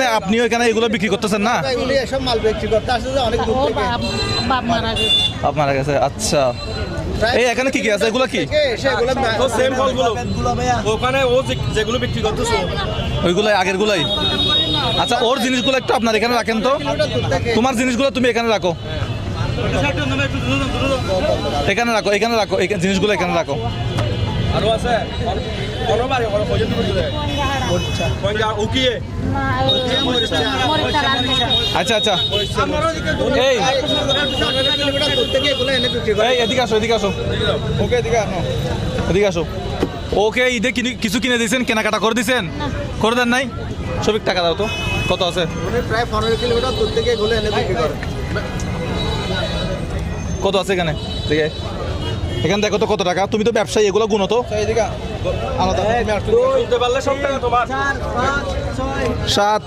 এখানে আপনিও এখানে এগুলো বিক্রি করতেছেন না? এগুলি এসব মাল বিক্রি করতে আসছে যে অনেক দূর থেকে। বাপ মারা গেছে। আপনার কাছে আচ্ছা। এই এখানে কি কি আছে, এগুলো কি? সেগুলো তো সেম ফলগুলো ওখানে ও যেগুলো বিক্রি করতেছে ওইগুলো আগের গুলাই। আচ্ছা, ওর জিনিসগুলো একটু আপনার এখানে রাখেন তো। তোমার জিনিসগুলো তুমি এখানে রাখো, এখানে রাখো, এখানে রাখো, এই জিনিসগুলো এখানে রাখো। আরো আছে কোনো বারে কোনো পর্যন্ত দিতে কোন যা উকিয়ে আচ্ছা আচ্ছা, এই কিলোমিটার দূর থেকে এগুলো এনে বিক্রি করে। এই এদিকে আসো, এদিকে আসো, ওকে এদিকে আনো। এদিকে আসো। ওকে ঈদে কিছু কিনে দিয়েছেন, কেনাকাটা করে দিয়েছেন? করে দেন নাই? সবিক টাকা দাও তো, কত আছে? উনি প্রায় 15 কিলোমিটার দূর থেকে এগুলো এনে বিক্রি করে। কত আছে এখানে? ঠিক আছে, এখানে দেখো তো কত টাকা। তুমি তো ব্যবসায়ী, এগুলো গুনো তো। এদিকে আলাদা বলতে পারলে সব টাকা তোমার 4 5 6 7